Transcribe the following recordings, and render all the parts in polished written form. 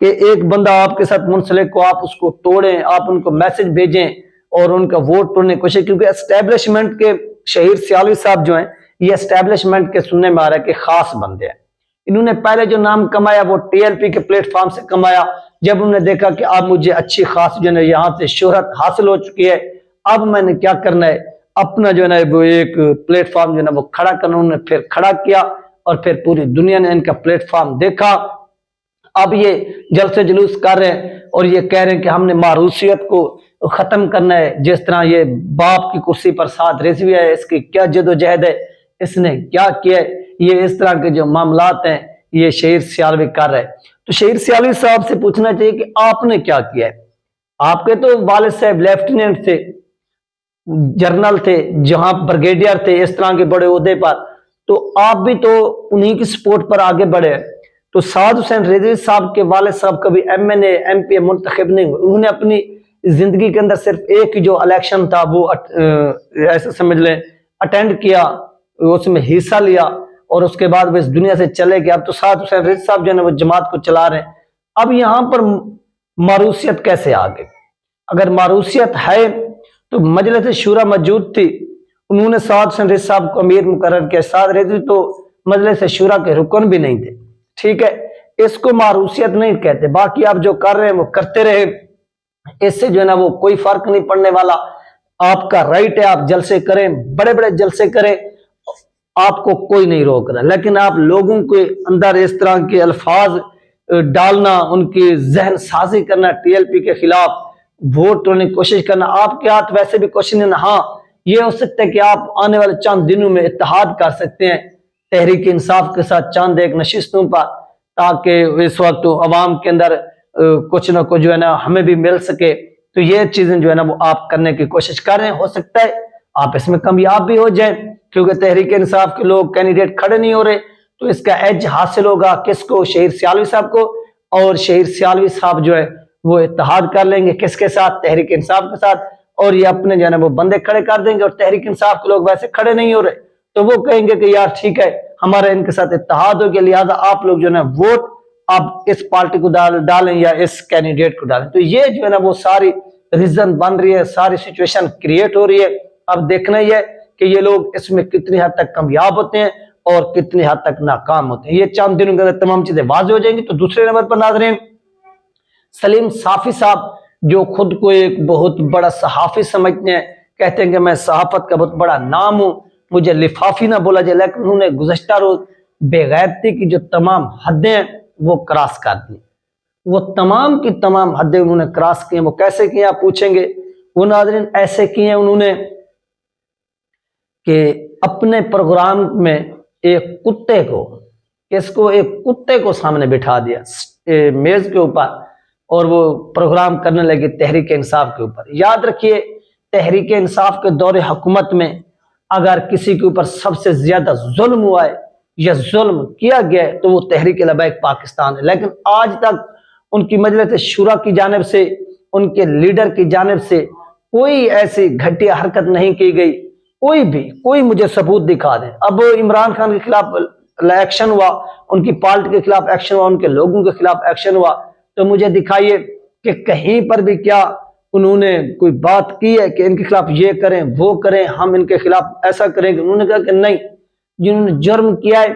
کہ ایک بندہ آپ کے ساتھ منسلک کو آپ اس کو توڑیں, آپ ان کو میسج بھیجیں اور ان کا ووٹ توڑنے کی کوشش, کیونکہ اسٹیبلشمنٹ کے شہیر سیالوی صاحب جو ہیں یہ اسٹیبلشمنٹ کے سننے میں آ رہا ہے کہ خاص بندے ہیں. انہوں نے پہلے جو نام کمایا وہ ٹی ایل پی کے پلیٹ فارم سے کمایا. جب انہوں نے دیکھا کہ اب مجھے اچھی خاص جو ہے یہاں سے شہرت حاصل ہو چکی ہے, اب میں نے کیا کرنا ہے, اپنا جو ہے نا وہ ایک پلیٹ فارم جو ہے نا وہ کھڑا کرنا. انہوں نے پھر کھڑا کیا اور پھر پوری دنیا نے ان کا پلیٹ فارم دیکھا. اب یہ جلسے جلوس کر رہے ہیں اور یہ کہہ رہے ہیں کہ ہم نے معروثیت کو ختم کرنا ہے. جس طرح یہ باپ کی کرسی پر سعد رضوی ہے, اس کی کیا جد و جہد ہے, اس نے کیا کیا ہے, یہ اس طرح کے جو معاملات ہیں یہ شہیر سیالوی کر رہے. تو شہیر سیالوی صاحب سے پوچھنا چاہیے کہ آپ نے کیا کیا ہے. آپ کے تو والد صاحب لیفٹیننٹ تھے, جرنل تھے, جہاں بریگیڈیئر تھے, اس طرح کے بڑے عہدے پر, تو آپ بھی تو انہی کی سپورٹ پر آگے بڑھے. تو سعد حسین رضوی صاحب کے والد صاحب کبھی M N A M P منتخب نہیں ہوئے. انہوں نے اپنی زندگی کے اندر صرف ایک جو الیکشن تھا وہ ایسا سمجھ لیں اٹینڈ کیا, اس میں حصہ لیا اور اس کے بعد وہ اس دنیا سے چلے گئے. اب تو سعد حسین رضوی صاحب جو ہے وہ جماعت کو چلا رہے ہیں. اب یہاں پر معروثیت کیسے آ گئی؟ اگر معروثیت ہے تو مجلس شورا موجود تھی, انہوں نے سعد حسین رضوی صاحب کو امیر مقرر کیا. سعد رضوی تو مجلس شورا کے رکن بھی نہیں تھے. ٹھیک ہے, اس کو معروثیت نہیں کہتے. باقی آپ جو کر رہے ہیں وہ کرتے رہے, اس سے جو ہے نا وہ کوئی فرق نہیں پڑنے والا. آپ کا رائٹ ہے, آپ جلسے کریں, بڑے بڑے جلسے کریں, آپ کو کوئی نہیں روک رہا. لیکن آپ لوگوں کے اندر اس طرح کے الفاظ ڈالنا, ان کی ذہن سازی کرنا, ٹی ایل پی کے خلاف ووٹ توڑنے کی کوشش کرنا, آپ کے ہاتھ ویسے بھی کوشش نہیں. ہاں یہ ہو سکتا ہے کہ آپ آنے والے چند دنوں میں اتحاد کر سکتے ہیں تحریک انصاف کے ساتھ چند ایک نشستوں پر, تاکہ اس وقت عوام کے اندر کچھ نہ کچھ جو ہے نا ہمیں بھی مل سکے. تو یہ چیزیں جو ہے نا وہ آپ کرنے کی کوشش کر رہے ہیں. ہو سکتا ہے آپ اس میں کامیاب بھی ہو جائیں, کیونکہ تحریک انصاف کے لوگ کینڈیڈیٹ کھڑے نہیں ہو رہے. تو اس کا ایج حاصل ہوگا کس کو؟ شہیر سیالوی صاحب کو. اور شہیر سیالوی صاحب جو ہے وہ اتحاد کر لیں گے کس کے ساتھ؟ تحریک انصاف کے ساتھ. اور یہ اپنے جو ہے نا وہ بندے کھڑے کر دیں گے. اور تحریک انصاف کے لوگ ویسے کھڑے نہیں ہو رہے, تو وہ کہیں گے کہ یار ٹھیک ہے ہمارا ان کے ساتھ اتحاد ہو گیا, لہٰذا آپ لوگ جو ہے نا ووٹ آپ اس پارٹی کو ڈالیں یا اس کینڈیڈیٹ کو ڈالیں. تو یہ جو ہے نا وہ ساری ریزن بن رہی ہے, ساری سچویشن کریٹ ہو رہی ہے. اب دیکھنا یہ ہے کہ یہ لوگ اس میں کتنی حد تک کامیاب ہوتے ہیں اور کتنی حد تک ناکام ہوتے ہیں. یہ چند دنوں کے اندر تمام چیزیں واضح ہو جائیں گی. تو دوسرے نمبر پر ناظرین, سلیم صافی صاحب جو خود کو ایک بہت بڑا صحافی سمجھتے ہیں, کہتے ہیں کہ میں صحافت کا بہت بڑا نام ہوں, مجھے لفافی نہ بولا جائے. لیکن انہوں نے گزشتہ روز بے غیرتی کی جو تمام حدیں ہیں وہ کراس کر دی. وہ تمام کی تمام حدیں انہوں نے کراس کی ہیں. وہ کیسے کی ہیں آپ پوچھیں گے. وہ ناظرین ایسے کی ہیں انہوں نے کہ اپنے پروگرام میں ایک کتے کو سامنے بٹھا دیا میز کے اوپر, اور وہ پروگرام کرنے لگے تحریک انصاف کے اوپر. یاد رکھیے تحریک انصاف کے دور حکومت میں اگر کسی کے اوپر سب سے زیادہ ظلم ہوا ہے یا ظلم کیا گیا ہے تو وہ تحریک لبیک پاکستان ہے. لیکن آج تک ان کی مجلس شورا کی جانب سے, ان کے لیڈر کی جانب سے کوئی ایسی گھٹیا حرکت نہیں کی گئی. کوئی مجھے ثبوت دکھا دیں. اب عمران خان کے خلاف ایکشن ہوا, ان کی پارٹی کے خلاف ایکشن ہوا, ان کے لوگوں کے خلاف ایکشن ہوا, تو مجھے دکھائیے کہ کہیں پر بھی کیا انہوں نے کوئی بات کی ہے کہ ان کے خلاف یہ کریں وہ کریں, ہم ان کے خلاف ایسا کریں گے. انہوں نے کہا کہ نہیں, جنہوں نے جرم کیا ہے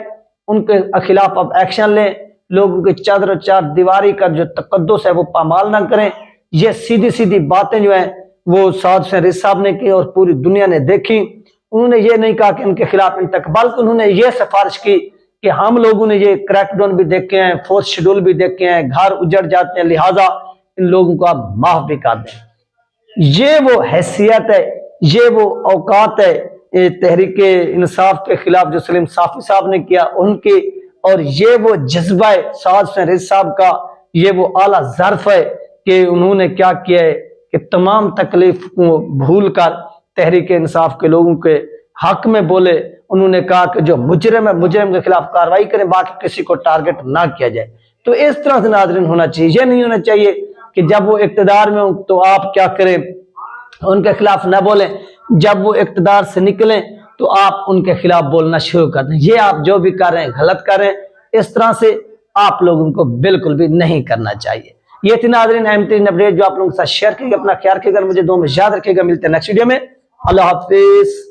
ان کے خلاف اب ایکشن لیں, لوگوں کے چادر و چار دیواری کا جو تقدس ہے وہ پامال نہ کریں. یہ سیدھی سیدھی باتیں جو ہیں وہ سعد حسین رضوی صاحب نے کی اور پوری دنیا نے دیکھی. انہوں نے یہ نہیں کہا کہ ان کے خلاف بلکہ انہوں نے یہ سفارش کی کہ ہم لوگوں نے یہ کریک ڈاؤن بھی دیکھے ہیں, فورس شیڈول بھی دیکھے ہیں, گھر اجڑ جاتے ہیں, لہٰذا ان لوگوں کو آپ معاف بھی کر دیں. یہ وہ حیثیت ہے, یہ وہ اوقات ہے تحریک انصاف کے خلاف جو سلیم صافی صاحب نے کیا ان کی, اور یہ وہ جذبہ ہے سعد حسین رضوی صاحب کا, یہ وہ اعلیٰ ظرف ہے کہ انہوں نے کیا کیا ہے کہ تمام تکلیف کو بھول کر تحریک انصاف کے لوگوں کے حق میں بولے. انہوں نے کہا کہ جو مجرم ہے مجرم کے خلاف کارروائی کریں, باقی کسی کو ٹارگٹ نہ کیا جائے. تو اس طرح سے ناظرین ہونا چاہیے. یہ نہیں ہونا چاہیے کہ جب وہ اقتدار میں ہوں تو آپ کیا کریں, ان کے خلاف نہ بولیں, جب وہ اقتدار سے نکلیں تو آپ ان کے خلاف بولنا شروع کر دیں. یہ آپ جو بھی کر رہے ہیں غلط کر رہے ہیں. اس طرح سے آپ لوگوں کو بالکل بھی نہیں کرنا چاہیے۔ یہ تھی ناظرین اہم ترین اپڈیٹ جو آپ لوگوں کے ساتھ شیئر کی گئی۔ اپنا خیال رکھیے گا، مجھے دعاؤں میں یاد رکھیے گا، ملتے ہیں نیکسٹ ویڈیو میں۔ اللہ حافظ۔